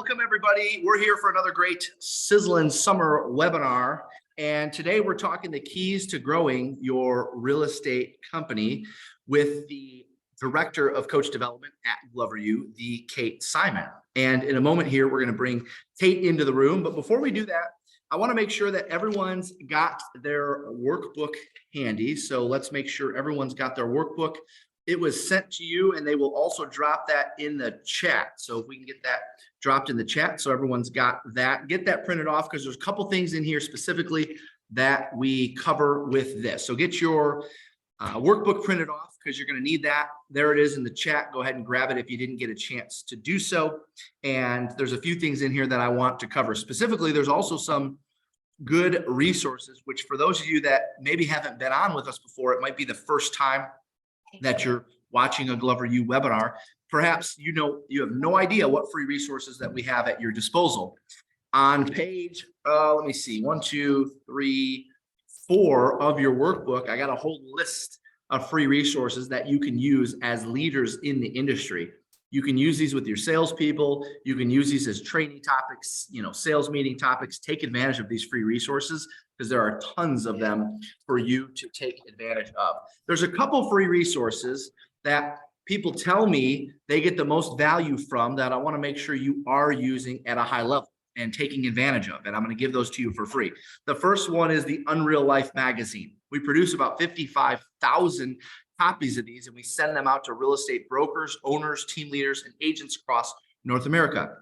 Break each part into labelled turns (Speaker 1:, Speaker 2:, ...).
Speaker 1: Welcome everybody. We're here for another great sizzling summer webinar. And today we're talking the keys to growing your real estate company with the Director of Coach Development at Glover U, the Kate Simon. And in a moment here, we're going to bring Kate into the room. But before we do that, I want to make sure that everyone's got their workbook handy. So let's make sure everyone's got their workbook. It was sent to you, and they will also drop that in the chat. So if we can get that dropped in the chat so everyone's got that, get that printed off, because there's a couple things in here specifically that we cover with this. So get your workbook printed off, because you're going to need that. There it is in the chat. Go ahead and grab it if you didn't get a chance to do so. And there's a few things in here that I want to cover. Specifically, there's also some good resources, which for those of you that maybe haven't been on with us before, it might be the first time that you're watching a Glover U webinar. Perhaps you have no idea what free resources that we have at your disposal. On page, let me see, 1, 2, 3, 4 of your workbook, I got a whole list of free resources that you can use as leaders in the industry. You can use these with your salespeople. You can use these as training topics, sales meeting topics. Take advantage of these free resources, because there are tons of them for you to take advantage of. There's a couple free resources that people tell me they get the most value from that I want to make sure you are using at a high level and taking advantage of. And I'm going to give those to you for free. The first one is the Unreal Life magazine. We produce about 55,000 copies of these, and we send them out to real estate brokers, owners, team leaders, and agents across North America.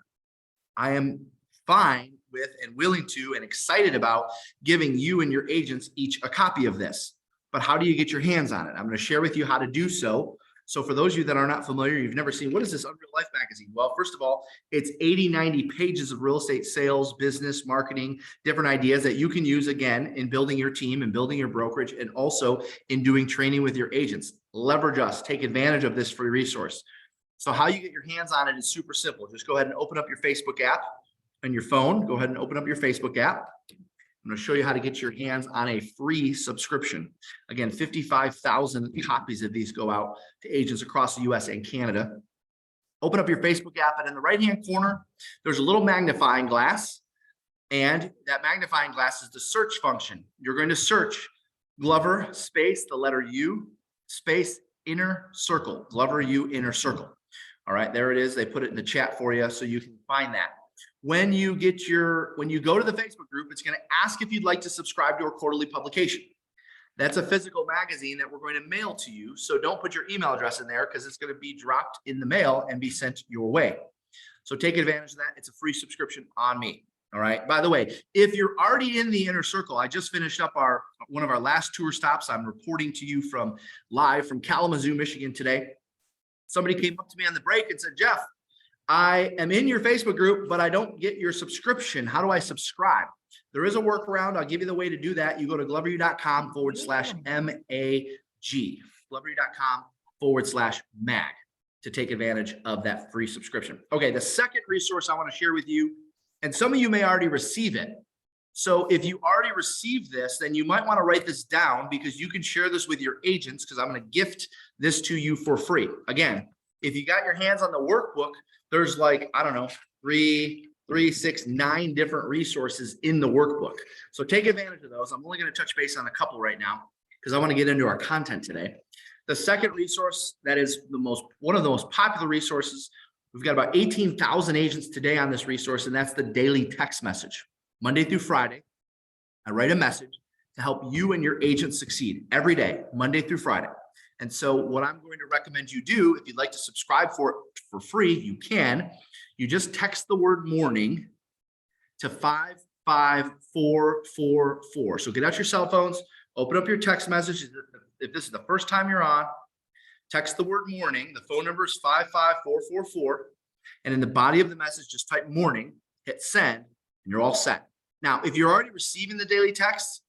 Speaker 1: I am fine with and willing to and excited about giving you and your agents each a copy of this. But how do you get your hands on it? I'm going to share with you how to do so. So for those of you that are not familiar, you've never seen, what is this Unreal Life magazine? Well, first of all, it's 80, 90 pages of real estate sales, business, marketing, different ideas that you can use again in building your team and building your brokerage, and also in doing training with your agents. Leverage us, take advantage of this free resource. So how you get your hands on it is super simple. Just go ahead and open up your Facebook app on your phone. Go ahead and open up your Facebook app. I'm going to show you how to get your hands on a free subscription. Again, 55,000 copies of these go out to agents across the US and Canada. Open up your Facebook app, and in the right-hand corner, there's a little magnifying glass. And that magnifying glass is the search function. You're going to search Glover space, the letter U, space, inner circle, Glover U inner circle. All right, there it is. They put it in the chat for you so you can find that. When you go to the Facebook group, it's going to ask if you'd like to subscribe to our quarterly publication. That's a physical magazine that we're going to mail to you. So don't put your email address in there, because it's going to be dropped in the mail and be sent your way. So take advantage of that. It's a free subscription on me. All right. By the way, if you're already in the inner circle, I just finished up one of our last tour stops. I'm reporting to you live from Kalamazoo, Michigan today. Somebody came up to me on the break and said, Jeff, I am in your Facebook group, but I don't get your subscription. How do I subscribe? There is a workaround. I'll give you the way to do that. You go to gloveru.com/MAG, gloveru.com/MAG to take advantage of that free subscription. Okay, the second resource I want to share with you, and some of you may already receive it. So if you already received this, then you might want to write this down, because you can share this with your agents, because I'm going to gift this to you for free. Again, if you got your hands on the workbook, there's 3, 6, 9 different resources in the workbook. So take advantage of those. I'm only going to touch base on a couple right now, because I want to get into our content today. The second resource that is one of the most popular resources, we've got about 18,000 agents today on this resource, and that's the daily text message. Monday through Friday, I write a message to help you and your agents succeed every day, Monday through Friday. And so what I'm going to recommend you do, if you'd like to subscribe for it for free, you can. You just text the word morning to 55444. So get out your cell phones, open up your text message. If this is the first time you're on, text the word morning. The phone number is 55444. And in the body of the message, just type morning, hit send, and you're all set. Now, if you're already receiving the daily text,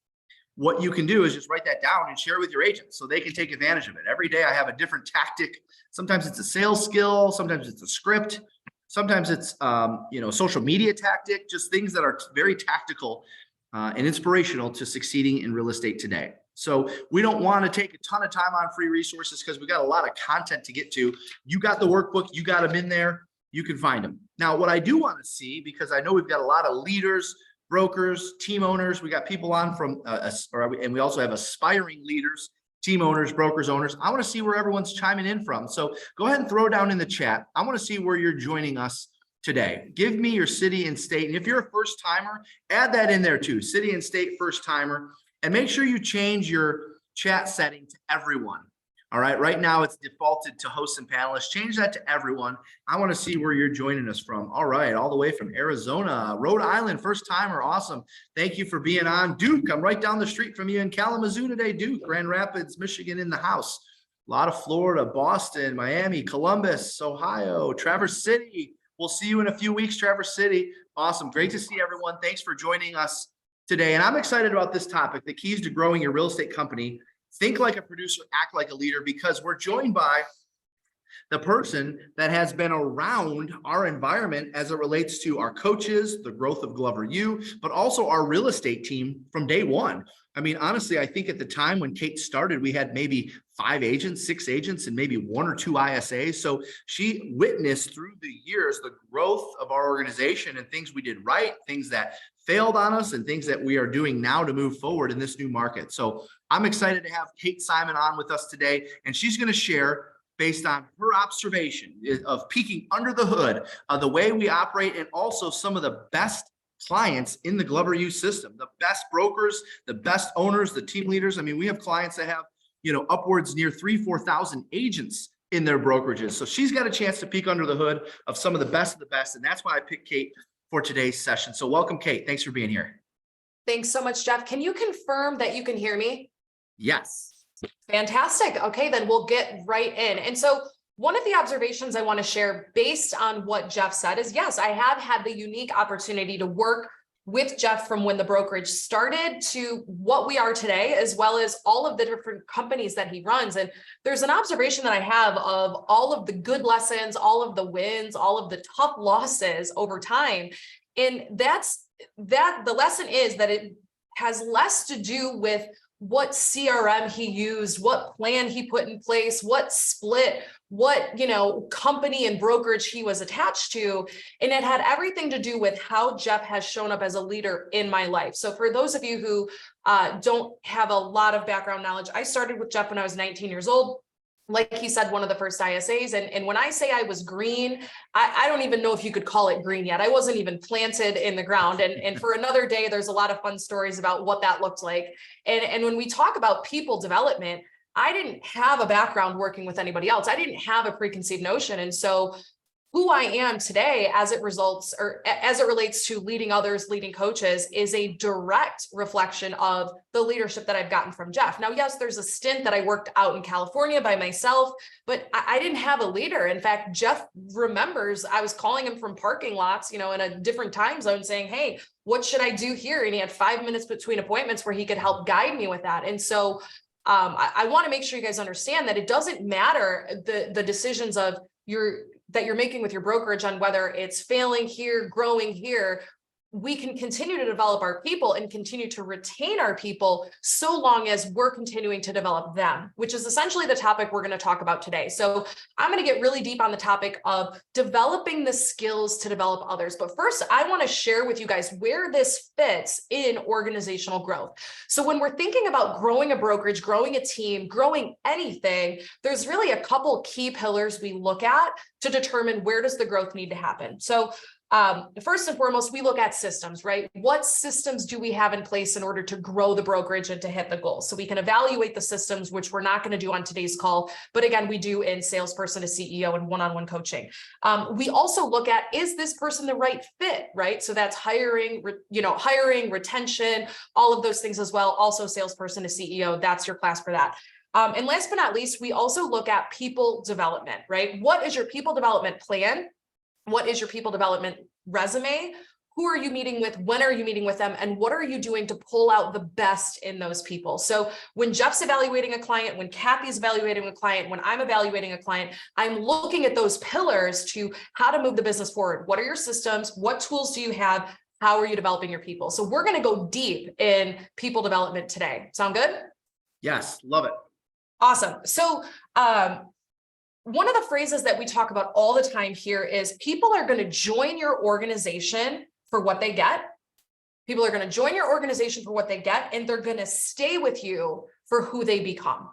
Speaker 1: what you can do is just write that down and share with your agents so they can take advantage of it. Every day I have a different tactic. Sometimes it's a sales skill. Sometimes it's a script. Sometimes it's, social media tactic, just things that are very tactical and inspirational to succeeding in real estate today. So we don't want to take a ton of time on free resources, because we got a lot of content to get to. You got the workbook, you got them in there, you can find them. Now, what I do want to see, because I know we've got a lot of leaders, brokers, team owners, we got people on from, and we also have aspiring leaders, team owners, brokers, owners. I want to see where everyone's chiming in from. So go ahead and throw down in the chat. I want to see where you're joining us today. Give me your city and state. And if you're a first timer, add that in there too, city and state first timer. And make sure you change your chat setting to everyone. All right, right now it's defaulted to hosts and panelists. Change that to everyone. I want to see where you're joining us from. All right, all the way from Arizona, Rhode Island, first timer, awesome. Thank you for being on. Duke, I'm right down the street from you in Kalamazoo today. Duke, Grand Rapids, Michigan in the house. A lot of Florida, Boston, Miami, Columbus, Ohio, Traverse City. We'll see you in a few weeks, Traverse City. Awesome, great to see everyone. Thanks for joining us today. And I'm excited about this topic, the keys to growing your real estate company. Think like a producer, act like a leader, because we're joined by the person that has been around our environment as it relates to our coaches, the growth of Glover U, but also our real estate team from day one. I mean, honestly, I think at the time when Kate started, we had maybe 5 agents, 6 agents, and maybe 1 or 2 ISAs. So she witnessed through the years the growth of our organization and things we did right, things that failed on us, and things that we are doing now to move forward in this new market. So I'm excited to have Kate Simon on with us today, and she's going to share based on her observation of peeking under the hood of the way we operate, and also some of the best clients in the Glover U system, the best brokers, the best owners, the team leaders. I mean, we have clients that have, upwards near 3,000-4,000 agents in their brokerages. So she's got a chance to peek under the hood of some of the best, and that's why I picked Kate for today's session. So welcome, Kate. Thanks for being here.
Speaker 2: Thanks so much, Jeff. Can you confirm that you can hear me?
Speaker 1: Yes.
Speaker 2: Fantastic. Okay, then we'll get right in. And so one of the observations I want to share based on what Jeff said is, yes, I have had the unique opportunity to work with Jeff from when the brokerage started to what we are today, as well as all of the different companies that he runs. And there's an observation that I have of all of the good lessons, all of the wins, all of the tough losses over time. And the lesson is that it has less to do with what CRM he used, what plan he put in place, what split, what, company and brokerage he was attached to. And it had everything to do with how Jeff has shown up as a leader in my life. So for those of you who don't have a lot of background knowledge, I started with Jeff when I was 19 years old. Like he said, one of the first ISAs. And when I say I was green, I don't even know if you could call it green yet. I wasn't even planted in the ground. And for another day, there's a lot of fun stories about what that looked like. And when we talk about people development, I didn't have a background working with anybody else. I didn't have a preconceived notion. And so who I am today as it relates to leading others, leading coaches, is a direct reflection of the leadership that I've gotten from Jeff. Now, yes, there's a stint that I worked out in California by myself, but I didn't have a leader. In fact, Jeff remembers I was calling him from parking lots, in a different time zone saying, hey, what should I do here? And he had 5 minutes between appointments where he could help guide me with that. And so I want to make sure you guys understand that it doesn't matter the decisions of that you're making with your brokerage on whether it's failing here, growing here. We can continue to develop our people and continue to retain our people so long as we're continuing to develop them, which is essentially the topic we're going to talk about today. So I'm going to get really deep on the topic of developing the skills to develop others. But first, I want to share with you guys where this fits in organizational growth. So when we're thinking about growing a brokerage, growing a team, growing anything, there's really a couple key pillars we look at to determine where does the growth need to happen. So first and foremost, we look at systems, right? What systems do we have in place in order to grow the brokerage and to hit the goal? So we can evaluate the systems, which we're not going to do on today's call, but again, we do in salesperson to CEO and one-on-one coaching. We also look at, is this person the right fit, right? So that's hiring, retention, all of those things as well. Also salesperson to CEO, that's your class for that. And last but not least, we also look at people development, right? What is your people development plan? What is your people development resume? Who are you meeting with? When are you meeting with them? And what are you doing to pull out the best in those people? So when Jeff's evaluating a client, when Kathy's evaluating a client, when I'm evaluating a client, I'm looking at those pillars to how to move the business forward. What are your systems? What tools do you have? How are you developing your people? So we're going to go deep in people development today. Sound good?
Speaker 1: Yes, love it.
Speaker 2: Awesome. So one of the phrases that we talk about all the time here is people are going to join your organization for what they get. People are going to join your organization for what they get, and they're going to stay with you for who they become.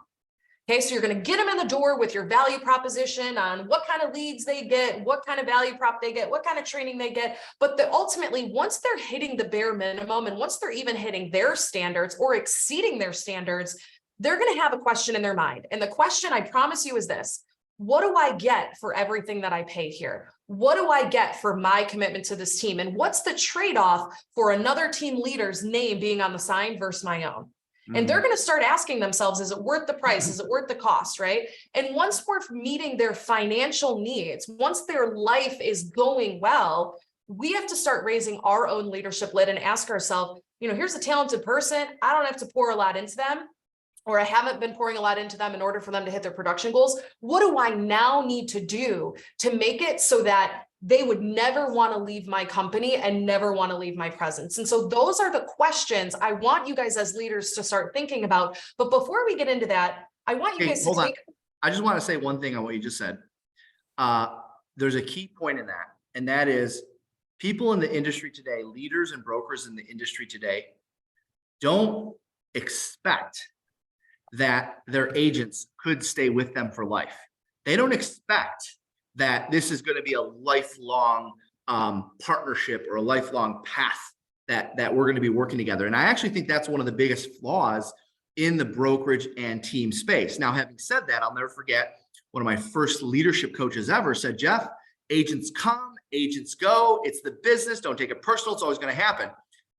Speaker 2: Okay, so you're going to get them in the door with your value proposition on what kind of leads they get, what kind of value prop they get, what kind of training they get. But ultimately, once they're hitting the bare minimum, and once they're even hitting their standards or exceeding their standards, they're going to have a question in their mind. And the question, I promise you, is this: what do I get for everything that I pay here? What do I get for my commitment to this team? And what's the trade-off for another team leader's name being on the sign versus my own? And they're going to start asking themselves, is it worth the price? Is it worth the cost, right? And once we're meeting their financial needs, once their life is going well, we have to start raising our own leadership lid and ask ourselves, here's a talented person. I don't have to pour a lot into them, or I haven't been pouring a lot into them in order for them to hit their production goals. What do I now need to do to make it so that they would never want to leave my company and never want to leave my presence? And so those are the questions I want you guys as leaders to start thinking about. But before we get into that, I want you guys to take.
Speaker 1: I just want to say one thing on what you just said. There's a key point in that, and that is people in the industry today, leaders and brokers in the industry today, don't expect that their agents could stay with them for life. They don't expect that this is going to be a lifelong partnership or a lifelong path that we're going to be working together. And I actually think that's one of the biggest flaws in the brokerage and team space. Now, having said that, I'll never forget one of my first leadership coaches ever said, Jeff, agents come, agents go. It's the business. Don't take it personal. It's always going to happen.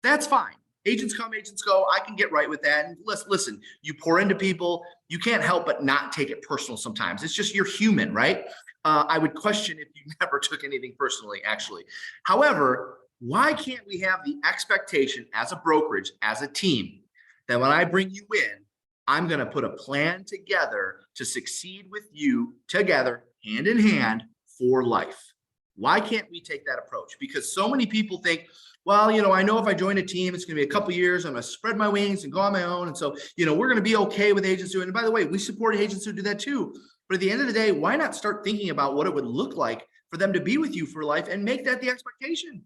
Speaker 1: That's fine. Agents come, agents go. I can get right with that. And listen, you pour into people. You can't help but not take it personal sometimes. It's just you're human, right? I would question if you never took anything personally, actually. However, why can't we have the expectation as a brokerage, as a team, that when I bring you in, I'm going to put a plan together to succeed with you together, hand in hand, for life? Why can't we take that approach? Because so many people think, well, I know if I join a team, it's going to be a couple of years. I'm going to spread my wings and go on my own. And so, we're going to be okay with agents doing it. And by the way, we support agents who do that too. But at the end of the day, why not start thinking about what it would look like for them to be with you for life and make that the expectation?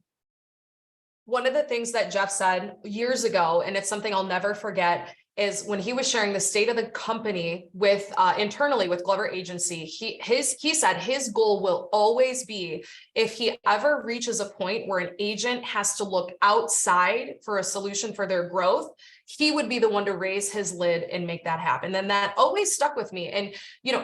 Speaker 2: One of the things that Jeff said years ago, and it's something I'll never forget, is when he was sharing the state of the company with internally with Glover Agency, he said his goal will always be, if he ever reaches a point where an agent has to look outside for a solution for their growth, he would be the one to raise his lid and make that happen. And that always stuck with me. And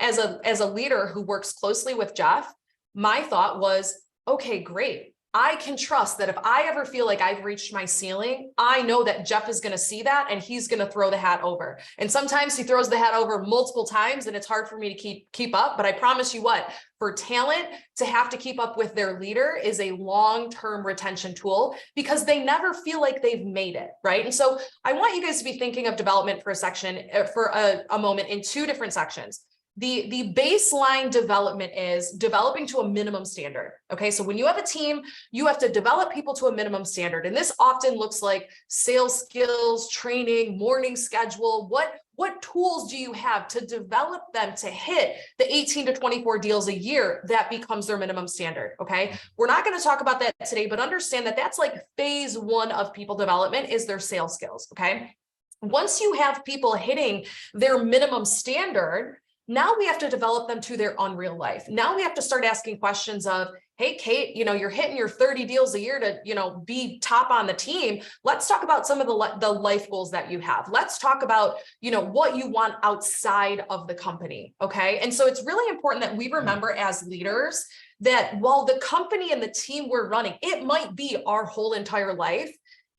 Speaker 2: as a leader who works closely with Jeff, my thought was, okay, great. I can trust that if I ever feel like I've reached my ceiling, I know that Jeff is going to see that and he's going to throw the hat over. And sometimes he throws the hat over multiple times and it's hard for me to keep up. But I promise you what, for talent to have to keep up with their leader is a long-term retention tool because they never feel like they've made it, right? And so I want you guys to be thinking of development for a moment in two different sections. The baseline development is developing to a minimum standard. Okay, so when you have a team, you have to develop people to a minimum standard. And this often looks like sales skills, training, morning schedule. What tools do you have to develop them to hit the 18 to 24 deals a year that becomes their minimum standard? Okay, we're not going to talk about that today, but understand that that's like phase one of people development is their sales skills. Okay, once you have people hitting their minimum standard, now we have to develop them to their unreal life. Now we have to start asking questions of, hey, Kate, you're hitting your 30 deals a year to, be top on the team. Let's talk about some of the life goals that you have. Let's talk about, what you want outside of the company. Okay. And so it's really important that we remember as leaders that while the company and the team we're running, it might be our whole entire life.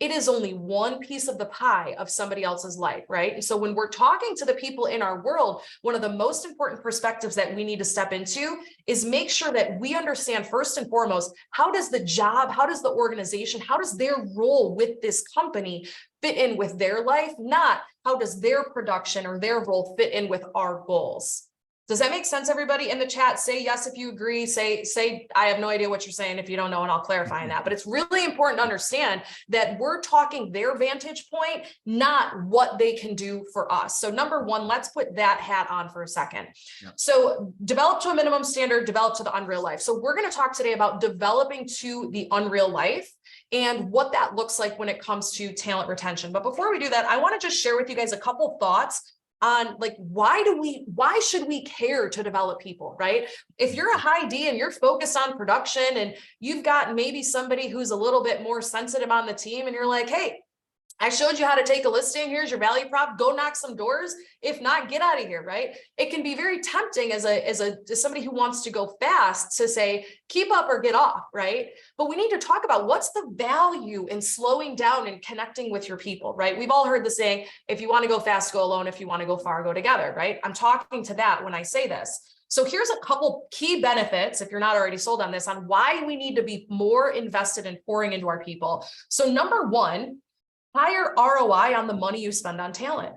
Speaker 2: It is only one piece of the pie of somebody else's life, right? And so when we're talking to the people in our world, one of the most important perspectives that we need to step into is make sure that we understand first and foremost, how does the job, how does the organization, how does their role with this company fit in with their life, not how does their production or their role fit in with our goals. Does that make sense, everybody? In the chat, say yes if you agree. Say I have no idea what you're saying if you don't know, and I'll clarify on that. But it's really important to understand that we're talking their vantage point, not what they can do for us. So number one, let's put that hat on for a second.
Speaker 1: Yeah.
Speaker 2: So develop to a minimum standard, develop to the unreal life. So we're going to talk today about developing to the unreal life and what that looks like when it comes to talent retention. But before we do that, I want to just share with you guys a couple thoughts on like, why should we care to develop people, right? If you're a high D and you're focused on production and you've got maybe somebody who's a little bit more sensitive on the team and you're like, hey, I showed you how to take a listing. Here's your value prop. Go knock some doors. If not, get out of here, right? It can be very tempting as somebody who wants to go fast to say, keep up or get off, right? But we need to talk about what's the value in slowing down and connecting with your people, right? We've all heard the saying, if you want to go fast, go alone. If you want to go far, go together, right? I'm talking to that when I say this. So here's a couple key benefits, if you're not already sold on this, on why we need to be more invested in pouring into our people. So number one, higher ROI on the money you spend on talent,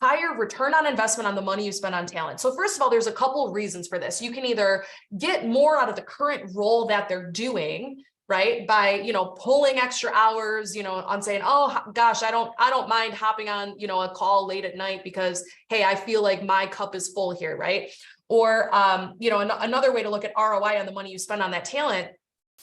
Speaker 2: higher return on investment on the money you spend on talent. So first of all, there's a couple of reasons for this. You can either get more out of the current role that they're doing, right? By, pulling extra hours, on saying, oh gosh, I don't mind hopping on, a call late at night because, hey, I feel like my cup is full here, right? Or, another way to look at ROI on the money you spend on that talent,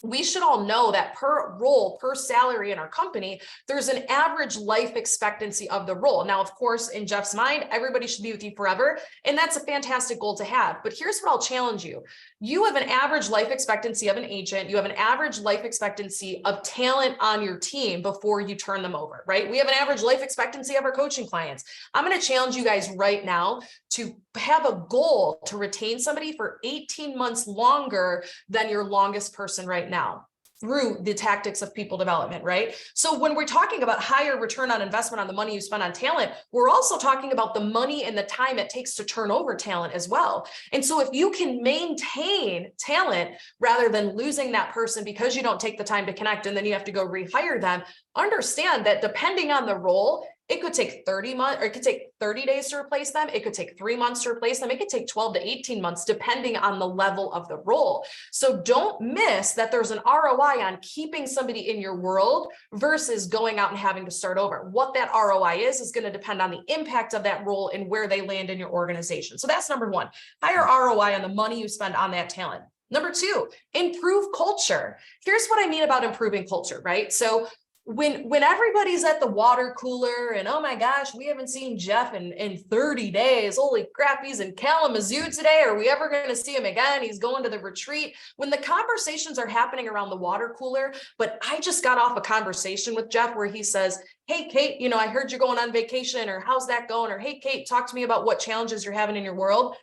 Speaker 2: we should all know that per role, per salary in our company, there's an average life expectancy of the role. Now, of course, in Jeff's mind, everybody should be with you forever. And that's a fantastic goal to have. But here's where I'll challenge you. You have an average life expectancy of an agent. You have an average life expectancy of talent on your team before you turn them over, right? We have an average life expectancy of our coaching clients. I'm going to challenge you guys right now to have a goal to retain somebody for 18 months longer than your longest person right now through the tactics of people development, right? So when we're talking about higher return on investment on the money you spend on talent, we're also talking about the money and the time it takes to turn over talent as well. And so if you can maintain talent rather than losing that person because you don't take the time to connect and then you have to go rehire them, understand that depending on the role, it could take 30 months, or it could take 30 days to replace them. It could take 3 months to replace them. It could take 12 to 18 months, depending on the level of the role. So don't miss that there's an ROI on keeping somebody in your world versus going out and having to start over. What that ROI is going to depend on the impact of that role and where they land in your organization. So that's number one, higher ROI on the money you spend on that talent. Number two, improve culture. Here's what I mean about improving culture, right? So when everybody's at the water cooler and, oh my gosh, we haven't seen Jeff in 30 days. Holy crap, he's in Kalamazoo today. Are we ever going to see him again? He's going to the retreat. When the conversations are happening around the water cooler, but I just got off a conversation with Jeff where he says, hey, Kate, I heard you're going on vacation, or how's that going? Or hey, Kate, talk to me about what challenges you're having in your world.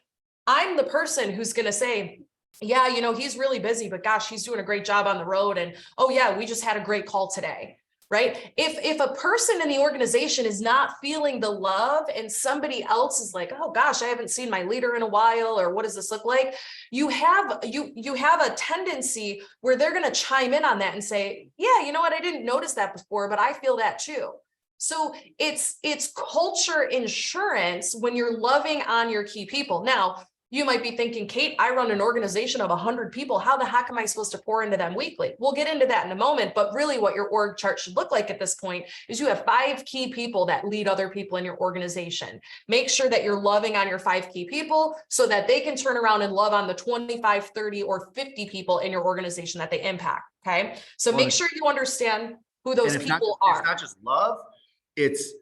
Speaker 2: I'm the person who's going to say, yeah, he's really busy, but gosh, he's doing a great job on the road. And oh yeah, we just had a great call today. Right? If a person in the organization is not feeling the love and somebody else is like, oh gosh, I haven't seen my leader in a while, or what does this look like? You have a tendency where they're going to chime in on that and say, yeah, you know what? I didn't notice that before, but I feel that too. So it's culture insurance when you're loving on your key people. Now, you might be thinking, Kate, I run an organization of 100 people. How the heck am I supposed to pour into them weekly? We'll get into that in a moment. But really what your org chart should look like at this point is you have 5 key people that lead other people in your organization. Make sure that you're loving on your 5 key people so that they can turn around and love on the 25, 30, or 50 people in your organization that they impact. Okay. So make sure you understand who those people are.
Speaker 1: It's not just love, it's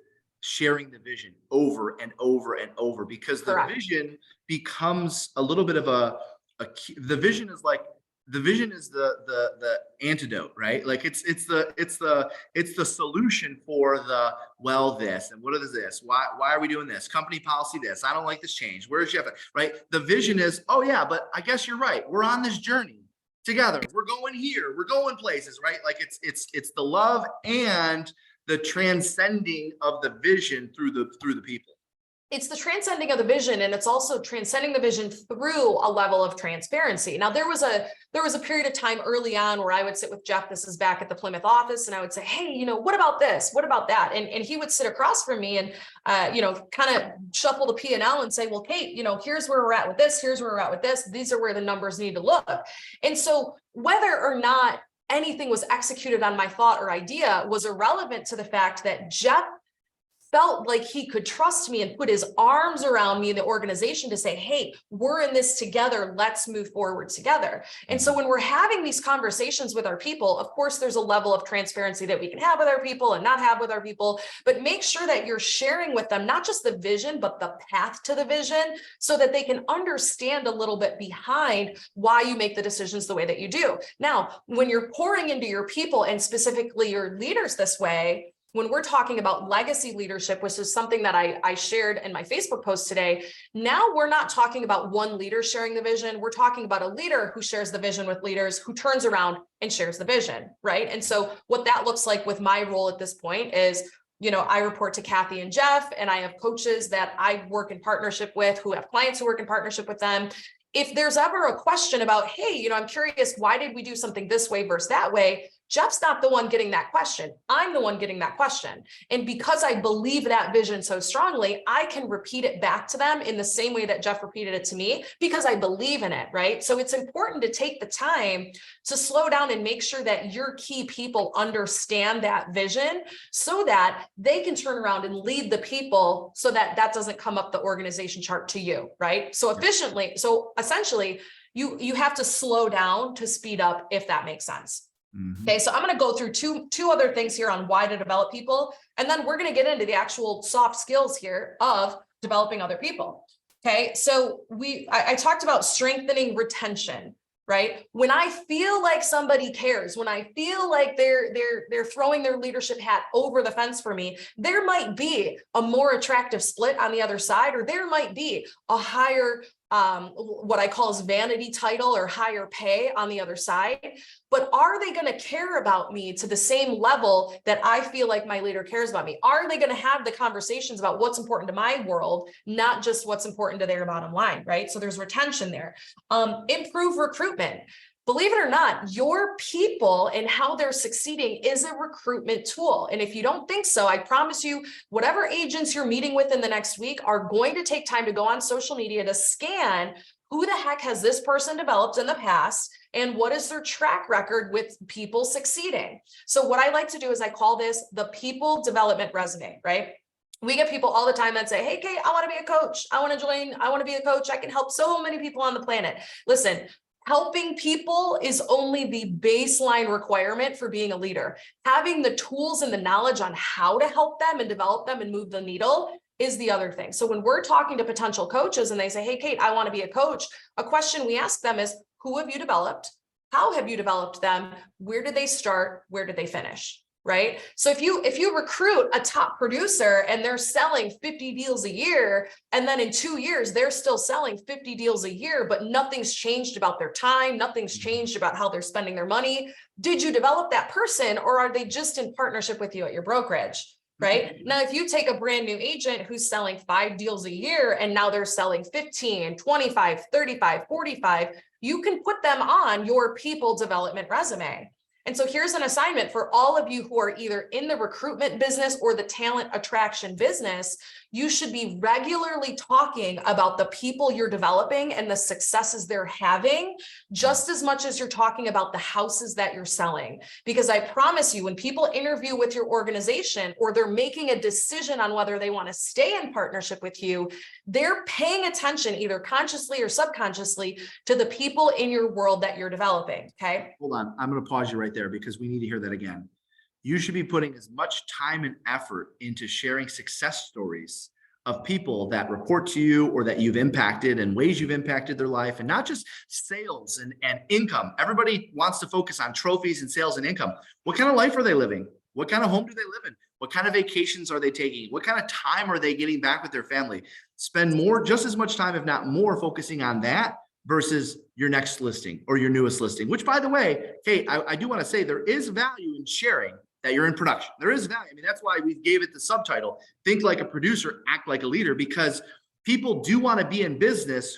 Speaker 1: sharing the vision over and over and over, because the vision becomes a little bit of a key. The vision is the antidote, right? Like it's the solution for the, well, this, and what is this? Why are we doing this? Company policy this. I don't like this change. Where's Jeff? Right? The vision is, oh yeah, but I guess you're right. We're on this journey together. We're going here. We're going places, right? Like it's the love and the transcending of the vision through the people.
Speaker 2: it's the transcending of the vision, and it's also transcending the vision through a level of transparency. Now, there was a period of time early on where I would sit with Jeff, this is back at the Plymouth office, and I would say, hey, what about this? What about that? And he would sit across from me and, kind of shuffle the P&L and say, well, Kate, here's where we're at with this. Here's where we're at with this. These are where the numbers need to look. And so whether or not anything was executed on my thought or idea was irrelevant to the fact that Jeff felt like he could trust me and put his arms around me in the organization to say, hey, we're in this together. Let's move forward together. And so when we're having these conversations with our people, of course, there's a level of transparency that we can have with our people and not have with our people, but make sure that you're sharing with them, not just the vision, but the path to the vision, so that they can understand a little bit behind why you make the decisions the way that you do. Now, when you're pouring into your people and specifically your leaders this way, when we're talking about legacy leadership, which is something that I shared in my Facebook post today, now we're not talking about one leader sharing the vision. We're talking about a leader who shares the vision with leaders, who turns around and shares the vision, right? And so what that looks like with my role at this point is, I report to Kathy and Jeff, and I have coaches that I work in partnership with, who have clients who work in partnership with them. If there's ever a question about, hey, I'm curious, why did we do something this way versus that way? Jeff's not the one getting that question. I'm the one getting that question. And because I believe that vision so strongly, I can repeat it back to them in the same way that Jeff repeated it to me, because I believe in it, right? So it's important to take the time to slow down and make sure that your key people understand that vision so that they can turn around and lead the people so that that doesn't come up the organization chart to you, right? So essentially, you have to slow down to speed up, if that makes sense.
Speaker 1: Mm-hmm.
Speaker 2: Okay, so I'm going to go through two other things here on why to develop people, and then we're going to get into the actual soft skills here of developing other people. Okay, so I talked about strengthening retention, right? When I feel like somebody cares, when I feel like they're throwing their leadership hat over the fence for me, there might be a more attractive split on the other side, or there might be a higher what I call is vanity title or higher pay on the other side. But are they going to care about me to the same level that I feel like my leader cares about me? Are they going to have the conversations about what's important to my world, not just what's important to their bottom line, right? So there's retention there. Improve recruitment. Believe it or not, your people and how they're succeeding is a recruitment tool. And if you don't think so, I promise you, whatever agents you're meeting with in the next week are going to take time to go on social media to scan who the heck has this person developed in the past and what is their track record with people succeeding. So what I like to do is I call this the people development resume, right? We get people all the time that say, hey, Kate, I want to be a coach. I want to join. I want to be a coach. I can help so many people on the planet. Listen, helping people is only the baseline requirement for being a leader. Having the tools and the knowledge on how to help them and develop them and move the needle is the other thing. So when we're talking to potential coaches and they say, hey, Kate, I want to be a coach, a question we ask them is, who have you developed? How have you developed them? Where did they start? Where did they finish? Right? So if you recruit a top producer and they're selling 50 deals a year, and then in 2 years, they're still selling 50 deals a year, but nothing's changed about their time, nothing's changed about how they're spending their money. Did you develop that person, or are they just in partnership with you at your brokerage? Right? Now, if you take a brand new agent who's selling 5 deals a year, and now they're selling 15, 25, 35, 45, you can put them on your people development resume. And so here's an assignment for all of you who are either in the recruitment business or the talent attraction business. You should be regularly talking about the people you're developing and the successes they're having, just as much as you're talking about the houses that you're selling. Because I promise you, when people interview with your organization or they're making a decision on whether they want to stay in partnership with you, they're paying attention either consciously or subconsciously to the people in your world that you're developing. Okay.
Speaker 1: Hold on. I'm going to pause you right there because we need to hear that again. You should be putting as much time and effort into sharing success stories of people that report to you or that you've impacted and ways you've impacted their life, and not just sales and income. Everybody wants to focus on trophies and sales and income. What kind of life are they living? What kind of home do they live in? What kind of vacations are they taking? What kind of time are they getting back with their family? Spend more, just as much time, if not more, focusing on that versus your next listing or your newest listing, which, by the way, Kate, I do want to say there is value in sharing that you're in production. There is value. I mean, that's why we gave it the subtitle, Think Like a Producer, Act Like a Leader, because people do want to be in business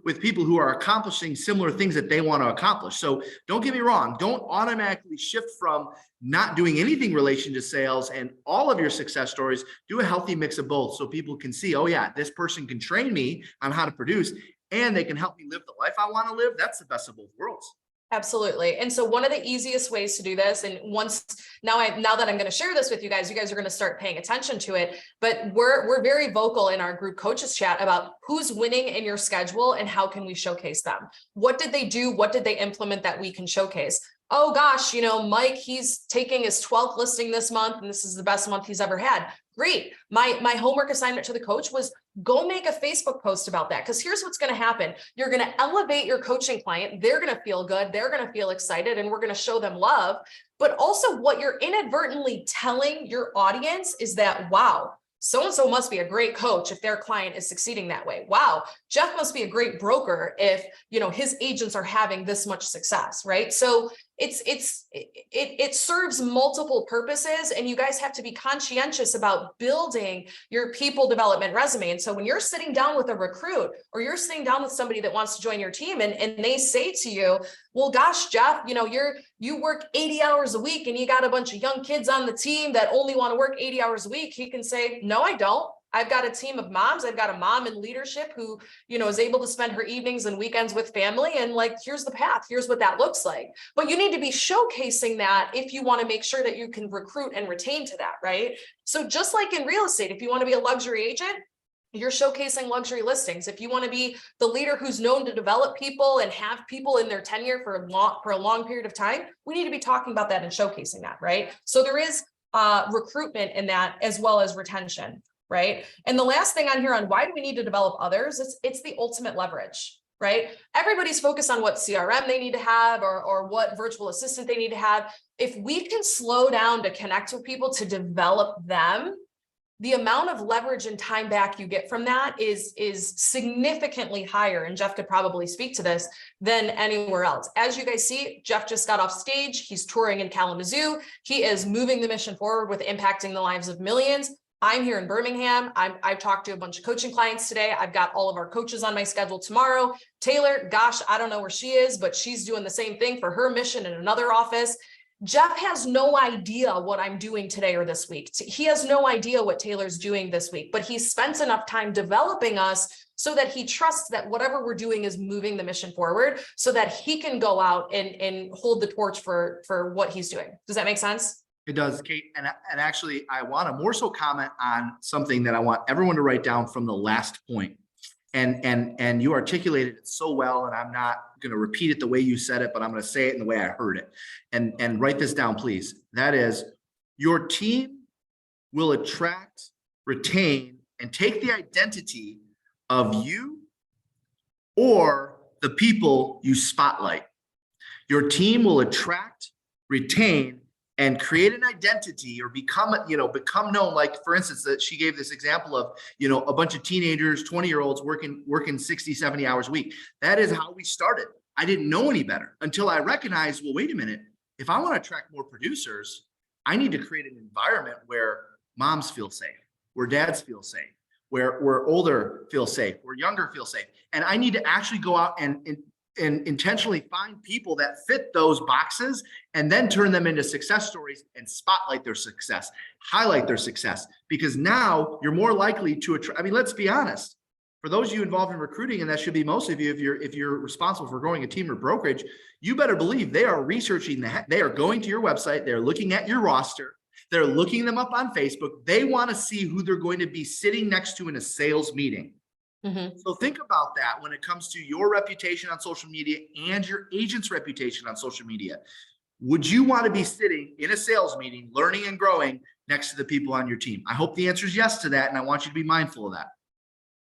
Speaker 1: with people who are accomplishing similar things that they want to accomplish. So don't get me wrong. Don't automatically shift from not doing anything in relation to sales and all of your success stories. Do a healthy mix of both so people can see, oh yeah, this person can train me on how to produce and they can help me live the life I want to live. That's the best of both worlds.
Speaker 2: Absolutely. And so one of the easiest ways to do this, and now that I'm going to share this with you guys are going to start paying attention to it, but we're very vocal in our group coaches chat about who's winning in your schedule and how can we showcase them? What did they do? What did they implement that we can showcase? Oh gosh, Mike, he's taking his 12th listing this month and this is the best month he's ever had. Great. My homework assignment to the coach was go make a Facebook post about that. Because here's what's going to happen. You're going to elevate your coaching client. They're going to feel good. They're going to feel excited and we're going to show them love. But also what you're inadvertently telling your audience is that, wow, so-and-so must be a great coach if their client is succeeding that way. Wow, Jeff must be a great broker if, his agents are having this much success, right? So it serves multiple purposes, and you guys have to be conscientious about building your people development resume. And so when you're sitting down with a recruit or you're sitting down with somebody that wants to join your team and they say to you, well, gosh, Jeff, you work 80 hours a week and you got a bunch of young kids on the team that only want to work 80 hours a week. He can say, no, I don't. I've got a team of moms. I've got a mom in leadership who, is able to spend her evenings and weekends with family. And here's the path. Here's what that looks like. But you need to be showcasing that if you want to make sure that you can recruit and retain to that, right? So just like in real estate, if you want to be a luxury agent, you're showcasing luxury listings. If you want to be the leader who's known to develop people and have people in their tenure for a long period of time, we need to be talking about that and showcasing that, right? So there is recruitment in that as well as retention. Right. And the last thing on here on why do we need to develop others? It's the ultimate leverage, right? Everybody's focused on what CRM they need to have or what virtual assistant they need to have. If we can slow down to connect with people to develop them, the amount of leverage and time back you get from that is significantly higher. And Jeff could probably speak to this than anywhere else. As you guys see, Jeff just got off stage. He's touring in Kalamazoo. He is moving the mission forward with impacting the lives of millions. I'm here in Birmingham. I've talked to a bunch of coaching clients today. I've got all of our coaches on my schedule tomorrow. Taylor, gosh, I don't know where she is, but she's doing the same thing for her mission in another office. Jeff has no idea what I'm doing today or this week. He has no idea what Taylor's doing this week, but he spent enough time developing us so that he trusts that whatever we're doing is moving the mission forward so that he can go out and hold the torch for what he's doing. Does that make sense?
Speaker 1: It does, Kate. And actually, I want to more so comment on something that I want everyone to write down from the last point. And you articulated it so well, and I'm not going to repeat it the way you said it, but I'm going to say it in the way I heard it. And write this down, please. That is, your team will attract, retain, and take the identity of you or the people you spotlight. Your team will attract, retain, and create an identity or become known. Like, for instance, that she gave this example of, a bunch of teenagers, 20-year-olds working 60, 70 hours a week. That is how we started. I didn't know any better until I recognized, well, wait a minute. If I want to attract more producers, I need to create an environment where moms feel safe, where dads feel safe, where older feel safe, where younger feel safe. And I need to actually go out and intentionally find people that fit those boxes and then turn them into success stories and spotlight their success, highlight their success, because now you're more likely to attract. I mean, let's be honest. For those of you involved in recruiting, and that should be most of you, if you're responsible for growing a team or brokerage, you better believe they are researching that. They are going to your website. They're looking at your roster. They're looking them up on Facebook. They want to see who they're going to be sitting next to in a sales meeting. Mm-hmm. So think about that when it comes to your reputation on social media and your agent's reputation on social media. Would you want to be sitting in a sales meeting, learning and growing next to the people on your team? I hope the answer is yes to that, and I want you to be mindful of that.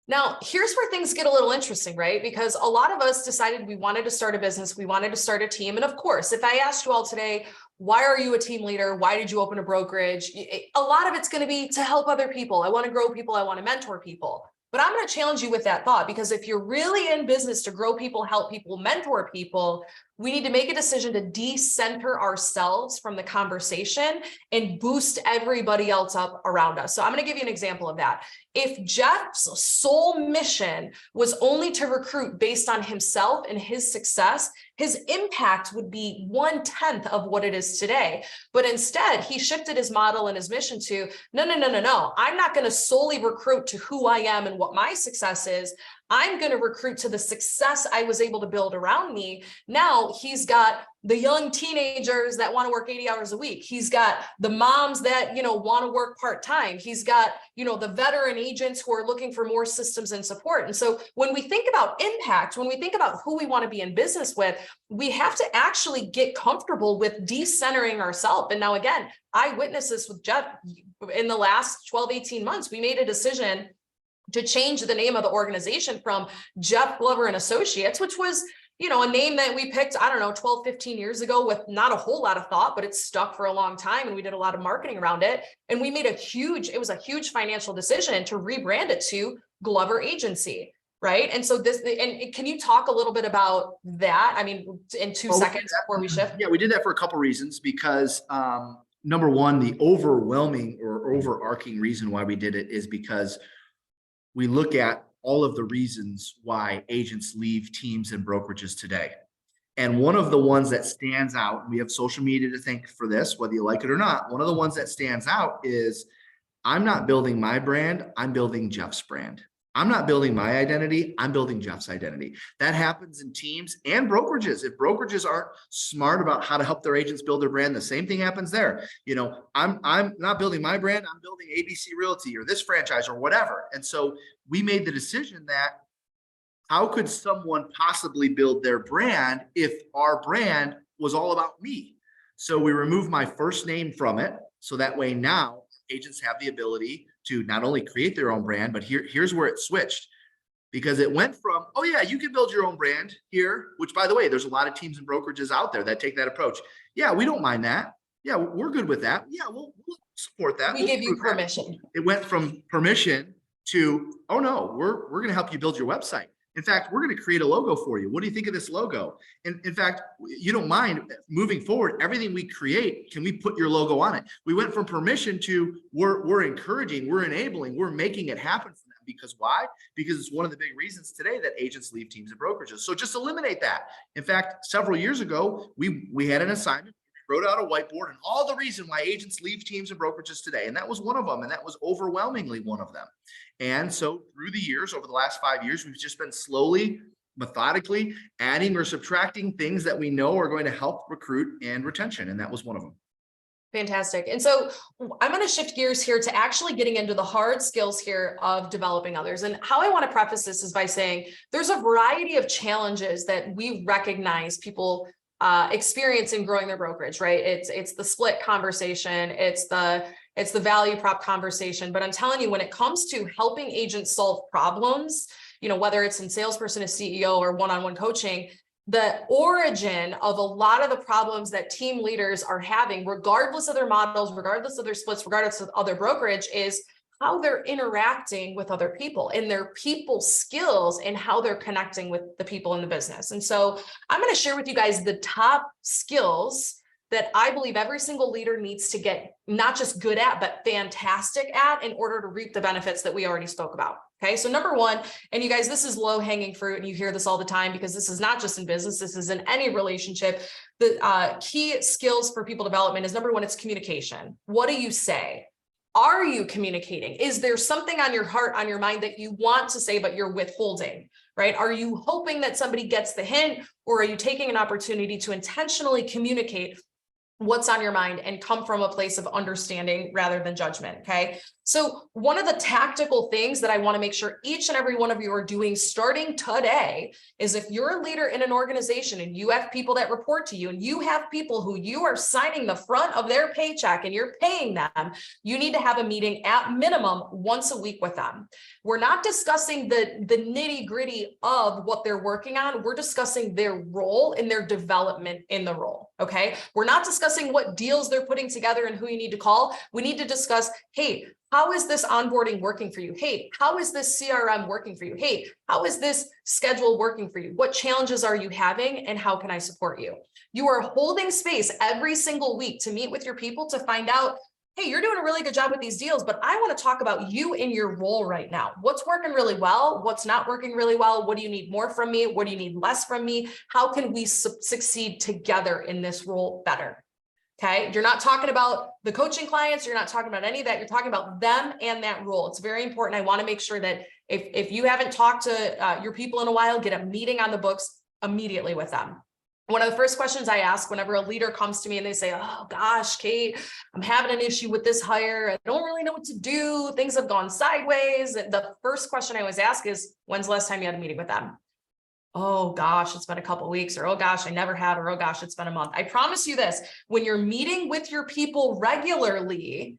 Speaker 2: Now, here's where things get a little interesting, right? Because a lot of us decided we wanted to start a business, we wanted to start a team. And of course, if I asked you all today, why are you a team leader? Why did you open a brokerage? A lot of it's going to be to help other people. I want to grow people. I want to mentor people. But I'm going to challenge you with that thought, because if you're really in business to grow people, help people, mentor people, we need to make a decision to decenter ourselves from the conversation and boost everybody else up around us. So I'm going to give you an example of that. If Jeff's sole mission was only to recruit based on himself and his success, his impact would be 1/10 of what it is today. But instead, he shifted his model and his mission to, no. I'm not going to solely recruit to who I am and what my success is. I'm going to recruit to the success I was able to build around me. Now he's got the young teenagers that want to work 80 hours a week. He's got the moms that, want to work part-time. He's got, the veteran agents who are looking for more systems and support. And so when we think about impact, when we think about who we want to be in business with, we have to actually get comfortable with decentering ourselves. And now, again, I witnessed this with Jeff in the last 12, 18 months. We made a decision to change the name of the organization from Jeff Glover and Associates, which was, a name that we picked, 12, 15 years ago with not a whole lot of thought, but it's stuck for a long time. And we did a lot of marketing around it. And we made it was a huge financial decision to rebrand it to Glover Agency. Right. And so and can you talk a little bit about that? I mean, in 2 seconds before we shift.
Speaker 1: Yeah, we did that for a couple of reasons because, number one, the overwhelming or overarching reason why we did it is because we look at all of the reasons why agents leave teams and brokerages today. And one of the ones that stands out, and we have social media to thank for this, whether you like it or not, one of the ones that stands out is I'm not building my brand, I'm building Jeff's brand. I'm not building my identity, I'm building Jeff's identity. That happens in teams and brokerages. If brokerages aren't smart about how to help their agents build their brand, the same thing happens there. I'm not building my brand, I'm building ABC Realty or this franchise or whatever. And so we made the decision that how could someone possibly build their brand if our brand was all about me? So we removed my first name from it. So that way now agents have the ability to not only create their own brand, but here's where it switched. Because it went from, oh yeah, you can build your own brand here, which by the way, there's a lot of teams and brokerages out there that take that approach. Yeah, we don't mind that. Yeah, we're good with that. Yeah, we'll support that.
Speaker 2: We give you permission.
Speaker 1: It went from permission to, oh no, we're going to help you build your website. In fact, we're going to create a logo for you. What do you think of this logo? And in fact, you don't mind moving forward, everything we create, can we put your logo on it? We went from permission to we're encouraging, we're enabling, we're making it happen for them. Because why? Because it's one of the big reasons today that agents leave teams and brokerages. So just eliminate that. In fact, several years ago, we had an assignment, wrote out a whiteboard and all the reason why agents leave teams and brokerages today. And that was one of them. And that was overwhelmingly one of them. And so through the years, over the last 5 years, we've just been slowly, methodically adding or subtracting things that we know are going to help recruit and retention. And that was one of them.
Speaker 2: Fantastic. And so I'm going to shift gears here to actually getting into the hard skills here of developing others. And how I want to preface this is by saying there's a variety of challenges that we recognize people experience in growing their brokerage, right? It's the split conversation, it's the value prop conversation. But I'm telling you, when it comes to helping agents solve problems, whether it's in salesperson, a CEO, or one-on-one coaching, the origin of a lot of the problems that team leaders are having, regardless of their models, regardless of their splits, regardless of other brokerage, is how they're interacting with other people and their people skills and how they're connecting with the people in the business. And so I'm going to share with you guys the top skills that I believe every single leader needs to get not just good at, but fantastic at in order to reap the benefits that we already spoke about. Okay. So number one, and you guys, this is low hanging fruit and you hear this all the time because this is not just in business, this is in any relationship. The key skills for people development is number one, it's communication. What do you say? Are you communicating? Is there something on your heart, on your mind that you want to say, but you're withholding, right? Are you hoping that somebody gets the hint, or are you taking an opportunity to intentionally communicate what's on your mind and come from a place of understanding rather than judgment? Okay. So one of the tactical things that I want to make sure each and every one of you are doing starting today is if you're a leader in an organization and you have people that report to you and you have people who you are signing the front of their paycheck and you're paying them, you need to have a meeting at minimum once a week with them. We're not discussing the nitty gritty of what they're working on. We're discussing their role and their development in the role. Okay. We're not discussing discussing what deals they're putting together and who you need to call. We need to discuss, hey, how is this onboarding working for you? Hey, how is this CRM working for you? Hey, how is this schedule working for you? What challenges are you having and how can I support you? You are holding space every single week to meet with your people to find out, hey, you're doing a really good job with these deals, but I want to talk about you in your role right now. What's working really well? What's not working really well? What do you need more from me? What do you need less from me? How can we succeed together in this role better? Okay, you're not talking about the coaching clients. You're not talking about any of that. You're talking about them and that role. It's very important. I want to make sure that if you haven't talked to your people in a while, get a meeting on the books immediately with them. One of the first questions I ask whenever a leader comes to me and they say, oh gosh, Kate, I'm having an issue with this hire. I don't really know what to do. Things have gone sideways. The first question I always ask is, when's the last time you had a meeting with them? Oh gosh, it's been a couple of weeks, or oh gosh, I never have, or oh gosh, it's been a month. I promise you this, when you're meeting with your people regularly,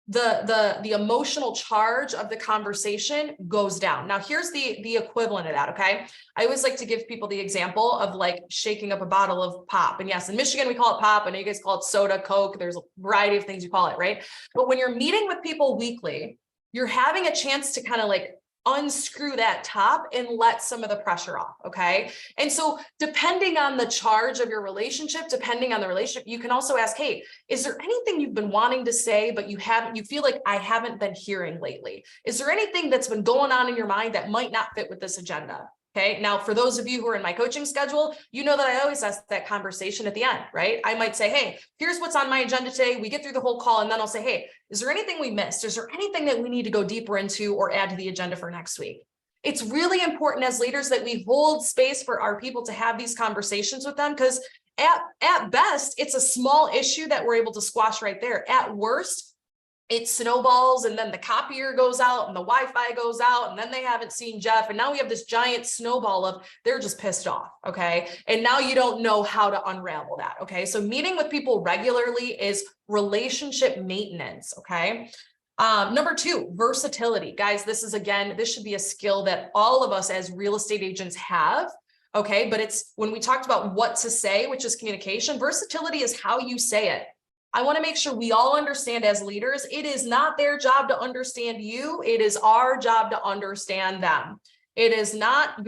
Speaker 2: the emotional charge of the conversation goes down. Now, here's the equivalent of that, okay? I always like to give people the example of like shaking up a bottle of pop. And yes, in Michigan, we call it pop. I know you guys call it soda, Coke. There's a variety of things you call it, right? But when you're meeting with people weekly, you're having a chance to kind of like unscrew that top and let some of the pressure off, okay? And so depending on the charge of your relationship, depending on the relationship, you can also ask, hey, is there anything you've been wanting to say, but you feel like I haven't been hearing lately? Is there anything that's been going on in your mind that might not fit with this agenda? Okay. Now, for those of you who are in my coaching schedule, you know that I always ask that conversation at the end, right? I might say, hey, here's what's on my agenda today. We get through the whole call and then I'll say, hey, is there anything we missed? Is there anything that we need to go deeper into or add to the agenda for next week? It's really important as leaders that we hold space for our people to have these conversations with them, because at best, it's a small issue that we're able to squash right there. At worst, it snowballs and then the copier goes out and the Wi-Fi goes out and then they haven't seen Jeff. And now we have this giant snowball of they're just pissed off. Okay. And now you don't know how to unravel that. Okay. So meeting with people regularly is relationship maintenance. Okay. Number 2, versatility. Guys, this should be a skill that all of us as real estate agents have. Okay. But it's when we talked about what to say, which is communication, versatility is how you say it. I want to make sure we all understand as leaders, it is not their job to understand you. It is our job to understand them. It is not